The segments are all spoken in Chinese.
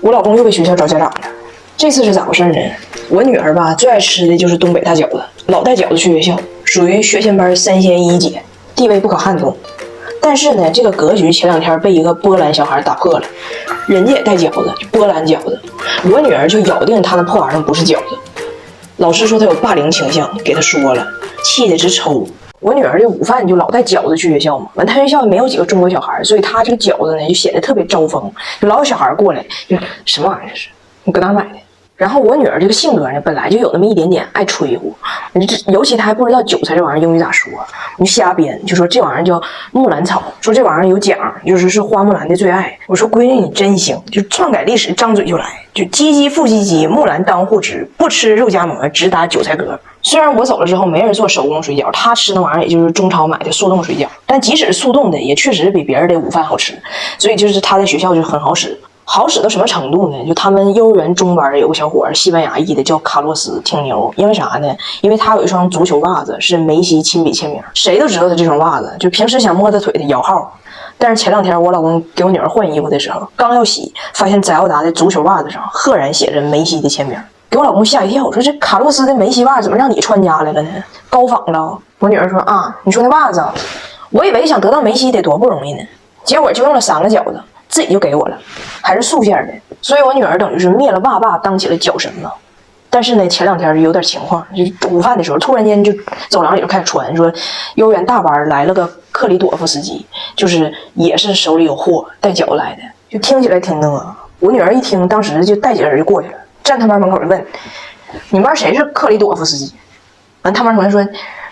我老公又被学校找家长了，这次是咋回事呢？我女儿吧最爱吃的就是东北大饺子，老带饺子去学校，属于学前班3仙1姐，地位不可撼动。但是呢，这个格局前2天被一个波兰小孩打破了，人家也带饺子，波兰饺子，我女儿就咬定她那破玩意儿不是饺子。老师说她有霸凌倾向，给她说了，气得直抽。我女儿这午饭就老带饺子去学校嘛，完她学校也没有几个中国小孩，所以她这个饺子呢就显得特别招风，就老有小孩过来，就什么玩意儿这是？你搁哪买的？然后我女儿这个性格呢，本来就有那么一点点爱吹呼，尤其她还不知道韭菜这玩意儿英语咋说，我就瞎编，就说这玩意儿叫木兰草，说这玩意儿有讲，就是花木兰的最爱。我说闺女你真行，就篡改历史，张嘴就来，就唧唧复唧唧，木兰当户织，不吃肉夹馍，只打韭菜格。虽然我走了之后没人做手工水饺，她吃那玩意儿也就是中超买的速冻水饺，但即使是速冻的，也确实比别人的午饭好吃，所以就是她在学校就很好使。好使到什么程度呢？就他们幼儿园中班有个小伙儿，西班牙裔的，叫卡洛斯，挺牛。因为啥呢？因为他有一双足球袜子是梅西亲笔签名，谁都知道他这双袜子。就平时想摸他腿的摇号，但是前2天我老公给我女儿换衣服的时候，刚要洗，发现翟奥达的足球袜子上赫然写着梅西的签名，给我老公吓一跳。我说这卡洛斯的梅西袜怎么让你穿家来了呢？高仿了。我女儿说啊，你说那袜子，我以为想得到梅西得多不容易呢，结果就用了3个饺子。自己就给我了，还是素馅的，所以我女儿等于是灭了霸霸，当起了饺神嘛。但是呢，前2天有点情况，就午饭的时候，突然间就走廊里就开始传说，幼儿园大班来了个克里朵夫斯基，就是也是手里有货，带饺子来的，就听起来挺那。我女儿一听，当时就带几人就过去了，站他班门口就问：“你们班谁是克里朵夫斯基？”完，他班同学说：“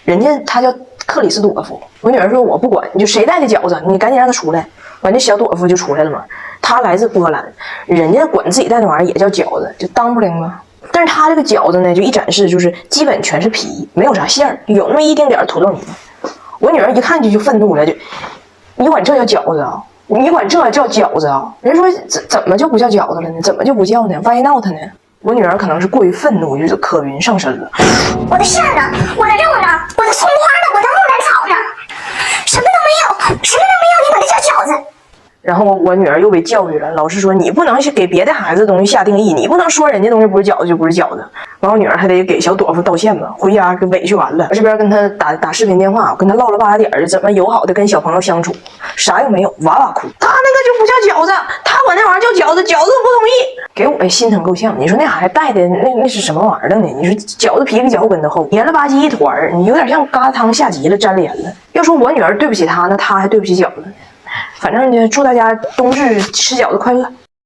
人家他叫克里斯朵夫。”我女儿说：“我不管，你就谁带的饺子，你赶紧让他出来。”完，这小朵夫就出来了嘛。他来自波兰，人家管自己带那玩意儿也叫饺子，就当不灵嘛。但是他这个饺子呢，就一展示就是基本全是皮，没有啥馅儿，有那么一丁点土豆泥。我女儿一看就愤怒了，就你管这叫饺子啊？你管这叫饺子啊？人说怎么就不叫饺子了呢？怎么就不叫呢 ？Why not 呢？我女儿可能是过于愤怒，就是可云上身了。我的馅儿呢？我的肉呢？我的葱花呢？我的木兰草呢？什么都没有，什么都没有，你管它叫饺子？然后我女儿又被教育了，老师说你不能给别的孩子的东西下定义，你不能说人家东西不是饺子就不是饺子。完，我女儿还得给小朵夫道歉嘛，回家给委屈完了。我这边跟他打视频电话，我跟他唠了半拉点儿，怎么友好的跟小朋友相处，啥也没有，哇哇哭。他那个就不叫饺子，他管那玩意儿叫饺子，饺子不同意，给我心疼够呛。你说那孩子带的那是什么玩意儿呢？你说饺子皮比脚跟头厚，黏了吧唧一团儿，你有点像疙瘩汤下急了沾脸了。要说我女儿对不起他，那他还对不起饺子呢。反正呢，祝大家冬至吃饺子快乐。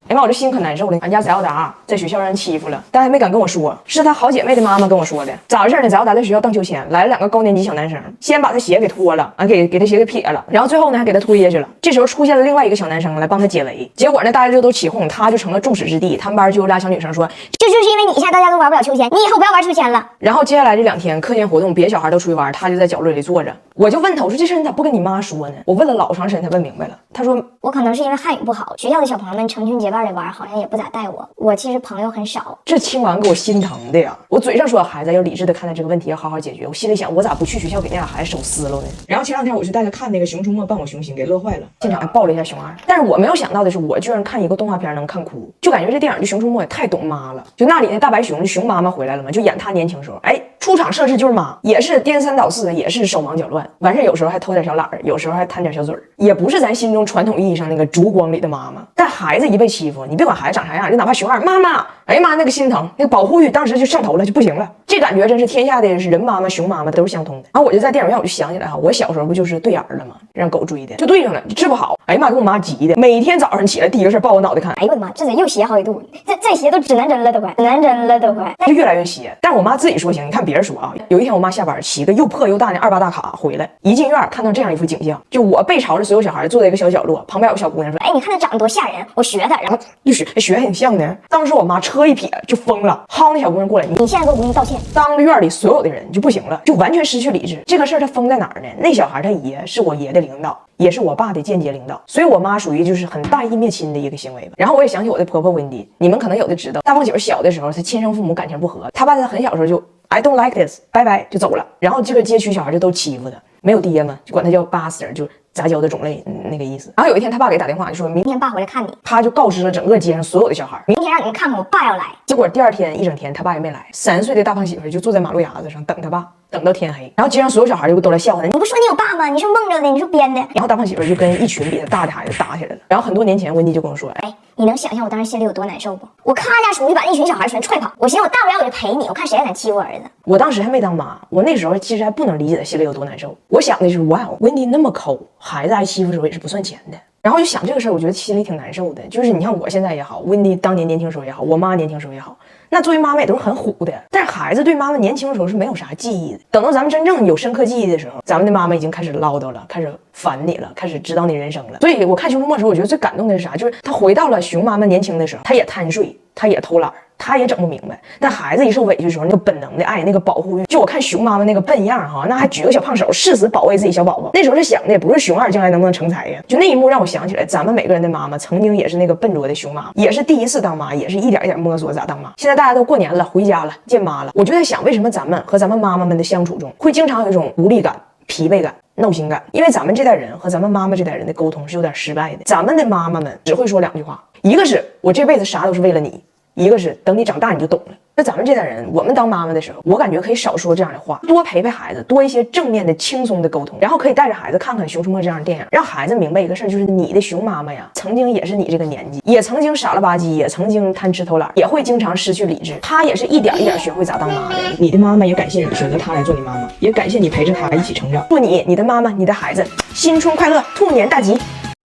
哎妈，我这心可难受了。俺家翟奥达在学校让人欺负了，但还没敢跟我说，是他好姐妹的妈妈跟我说的。咋回事呢？翟奥达在学校荡秋千，来了2个高年级小男生，先把他鞋给脱了，给他鞋给撇了，然后最后呢还给他推下去了。这时候出现了另外一个小男生来帮他解围，结果呢大家就都起哄，他就成了众矢之的。他们班就有俩小女生说，就是因为你现在大家都玩不了秋千，你以后不要玩秋千了。然后接下来这2天课间活动，别的小孩都出去玩，他就在角落里坐着。我就问他，我说这事你咋不跟你妈说呢？我问了老长时间才问明白了。他说我可能是因为汉语不好，学校的小朋友们成群结伴的玩，好像也不咋带我。我其实朋友很少。这听完给我心疼的呀！我嘴上说孩子要理智的看待这个问题，要好好解决。我心里想，我咋不去学校给那俩孩子手撕了呢？然后前2天我就带他看那个《熊出没》，伴我熊心，给乐坏了。现场还抱了一下熊二。但是我没有想到的是，我居然看一个动画片能看哭，就感觉这电影《熊出没》也太懂妈了。就那里那大白熊，熊妈妈回来了嘛，就演她年轻时候，出场设置就是妈，也是颠三倒四，也是手忙脚乱，完事有时候还偷点小懒儿，有时候还贪点小嘴儿，也不是咱心中传统意义上那个烛光里的妈妈。但孩子一被欺负，你别管孩子长啥样，就哪怕熊二妈妈，哎呀妈，那个心疼，那个保护欲当时就上头了，就不行了。这感觉真是天下的人妈妈、熊妈妈都是相通的。然后我就在电影院我就想起来我小时候不就是对眼了吗？让狗追的，就对上了，就治不好。哎呀妈，给我妈急的，每天早上起来第一个事抱我脑袋看。哎呦我的妈，这嘴又斜好几度，这斜都指南针了都快，指南针了都快，就越来越斜。但是我妈自己说行，你看别人说啊，有一天我妈下班骑个又破又大的28大卡回来，一进院看到这样一幅景象，就我背朝着所有小孩坐在一个小角落，旁边有个小姑娘说，你看他长得多吓人，我学他，然后就学还挺像的。当时我妈车一撇就疯了，薅那小姑娘过来，你现在给我姑娘道歉。当着院里所有的人就不行了，就完全失去理智。这个事儿他疯在哪儿呢？那小孩他爷是我爷的领导，也是我爸的间接领导，所以我妈属于就是很大义灭亲的一个行为吧。然后我也想起我的婆婆温迪，你们可能有的知道，大凤姐小的时候她亲生父母感情不和，她爸在很小时候就I don't like this， 拜拜就走了。然后这个街区小孩就都欺负他，没有爹嘛，就管他叫巴斯，就杂交的种类那个意思。然后有一天他爸给打电话，就说明天爸回来看你，他就告知了整个街上所有的小孩，明天让你们看看我爸要来。结果第二天一整天他爸也没来，3岁的大胖媳妇就坐在马路牙子上等他爸，等到天黑。然后街上所有小孩就都来笑话他，你不说你有爸吗？你是蒙着的，你是编的。然后大胖媳妇就跟一群比他大的孩子打起来了。然后很多年前温迪就跟我说，哎，你能想象我当时心里有多难受不？我咔家出去把那群小孩全踹跑，我寻思我大不了我就陪你，我看谁还敢欺负我儿子。我当时还没当妈，我那时候其实还不能理解他心里有多难受。我想的是，哇，温迪那么抠，孩子挨欺负的时候也是不算钱的。然后就想这个事儿，我觉得心里挺难受的。就是你看我现在也好，温迪当年年轻时候也好，我妈年轻时候也好，那作为妈妈也都是很虎的。但是孩子对妈妈年轻时候是没有啥记忆的。等到咱们真正有深刻记忆的时候，咱们的妈妈已经开始唠叨了，开始烦你了，开始指导你人生了。所以我看《熊出没》的时候，我觉得最感动的是啥？就是他回到了熊妈妈年轻的时候，他也贪睡，他也偷懒。他也整不明白，但孩子一受委屈的时候，那个本能的爱，那个保护欲，就我看熊妈妈那个笨样哈，那还举个小胖手，誓死保卫自己小宝宝。那时候他想的也不是熊二将来能不能成才呀，就那一幕让我想起来，咱们每个人的妈妈曾经也是那个笨拙的熊妈，也是第一次当妈，也是一点一点摸索咋当妈。现在大家都过年了，回家了，见妈了，我就在想，为什么咱们和咱们妈妈们的相处中，会经常有一种无力感、疲惫感、闹心感？因为咱们这代人和咱们妈妈这代人的沟通是有点失败的。咱们的妈妈们只会说2句话，一个是我这辈子啥都是为了你，一个是等你长大你就懂了。那咱们这代人，我们当妈妈的时候，我感觉可以少说这样的话，多陪陪孩子，多一些正面的轻松的沟通，然后可以带着孩子看看《熊出没》这样的电影，让孩子明白一个事儿，就是你的熊妈妈呀，曾经也是你这个年纪，也曾经傻了吧唧，也曾经贪吃偷懒，也会经常失去理智，她也是一点一点学会咋当妈的。你的妈妈也感谢你选择她来做你妈妈，也感谢你陪着她一起成长。祝你、你的妈妈、你的孩子新春快乐，兔年大吉！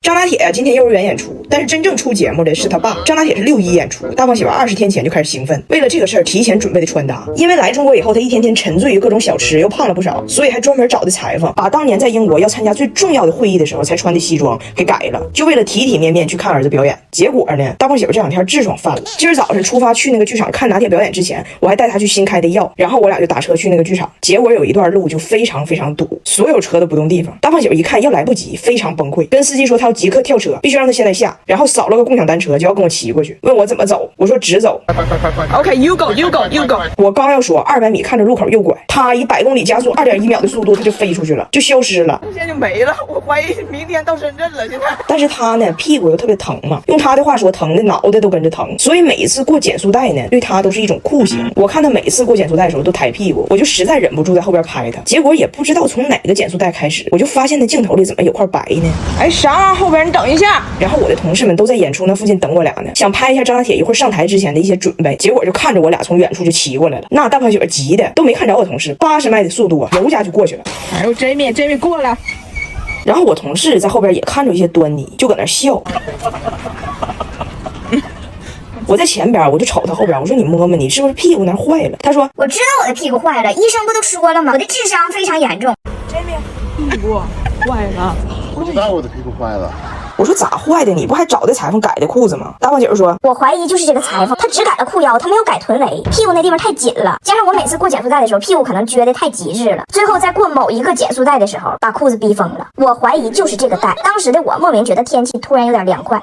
张大铁啊，今天幼儿园演出，但是真正出节目的是他爸。张大铁是6·1演出，大胖媳妇20天前就开始兴奋，为了这个事儿提前准备的穿搭。因为来中国以后，他一天天沉醉于各种小吃，又胖了不少，所以还专门找的裁缝，把当年在英国要参加最重要的会议的时候才穿的西装给改了，就为了体体面面去看儿子表演。结果呢，大胖媳妇这2天痔疮犯了。今儿早上出发去那个剧场看拿铁表演之前，我还带他去新开的药，然后我俩就打车去那个剧场。结果有一段路就非常非常堵，所有车都不动地方。大胖媳妇一看要来不及，非常崩溃，跟司机说他要即刻跳车，必须让他现在下，然后扫了个共享单车就要跟我骑过去，问我怎么走，我说直走。快 OK you go you go you go。 我刚要说200米看着路口右拐，他以100公里加速2.1秒的速度他就飞出去了，就消失了，现在就没了。我怀疑明天到深圳了现在。但是他呢屁股又特别疼嘛，用他的话说疼的脑袋都跟着疼，所以每一次过减速带呢对他都是一种酷刑。我看他每一次过减速带的时候都抬屁股，我就实在忍不住在后边拍他，结果也不知道从哪个减速带开始，我就发现那镜头里怎么有块白呢？哎，啥？后边你等一下。然后我的同事们都在演出那附近等我俩呢，想拍一下张大铁一会儿上台之前的一些准备，结果就看着我俩从远处就骑过来了。那大胖媳妇急的都没看着我同事，80迈的速度啊，油家就过去了。哎呦 Jamie 过来。然后我同事在后边也看出一些端倪，就搁那笑。我在前边，我就瞅他后边，我说你摸摸，你是不是屁股那坏了？他说我知道我的屁股坏了，医生不都说了吗？我的智商非常严重。屁股坏了。不知道我的屁股坏了。我说咋坏的？你不还找的裁缝改的裤子吗？大胖姐说，我怀疑就是这个裁缝，他只改了裤腰，他没有改臀围，屁股那地方太紧了，加上我每次过减速带的时候，屁股可能撅得太极致了，最后在过某一个减速带的时候，把裤子逼疯了。我怀疑就是这个带。当时的我莫名觉得天气突然有点凉快，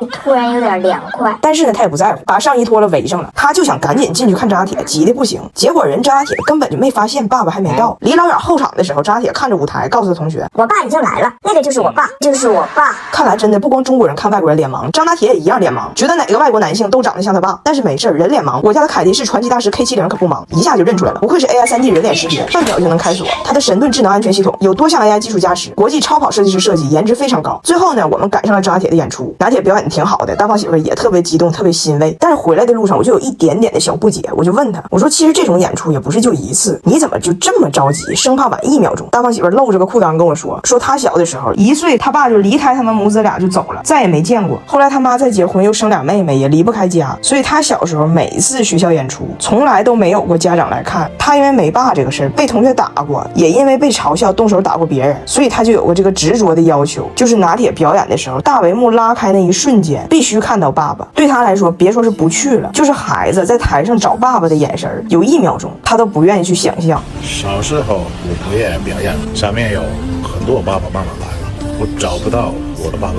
但是呢，他也不在乎，把上衣脱了围上了，他就想赶紧进去看张大铁，急得不行。结果人张大铁根本就没发现爸爸还没到，离老远后场的时候，张大铁看着舞台，告诉他同学，我爸已经来了，那个就是我爸，就是我爸。看来真的不光中国人看外国人脸盲，张大铁也一样脸盲，觉得哪个外国男性都长得像他爸。但是没事，人脸盲，我家的凯迪是传奇大师 K70可不盲，一下就认出来了，不愧是 AI 3D 人脸识别，半秒就能开锁。它的神盾智能安全系统有多项 AI 技术加持，国际超跑设计师设计，颜值非常高。最后呢，我们赶上了张大铁的演出，拿铁表演的挺好的，大胖媳妇也特别激动，特别欣慰。但是回来的路上，我就有一点点的小不解，我就问他，我说其实这种演出也不是就一次，你怎么就这么着急，生怕晚1秒钟？大胖媳妇露着个裤裆跟我说他小的时候1岁，他爸就离开他们母子俩就走了，再也没见过。后来他妈再结婚又生2妹妹，也离不开家，所以他小时候每一次学校演出从来都没有过家长来看。他因为没爸这个事儿被同学打过，也因为被嘲笑动手打过别人，所以他就有过这个执着的要求，就是拿铁表演的时候，大帷幕拉开那一瞬间必须看到爸爸。对他来说，别说是不去了，就是孩子在台上找爸爸的眼神，有1秒钟他都不愿意去想象。小时候我不愿意表演，下面有很多爸爸妈妈来了，我找不到我的爸爸，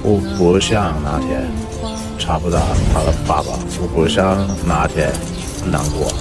我不像拿铁查不到他的爸爸，我不像拿铁难过。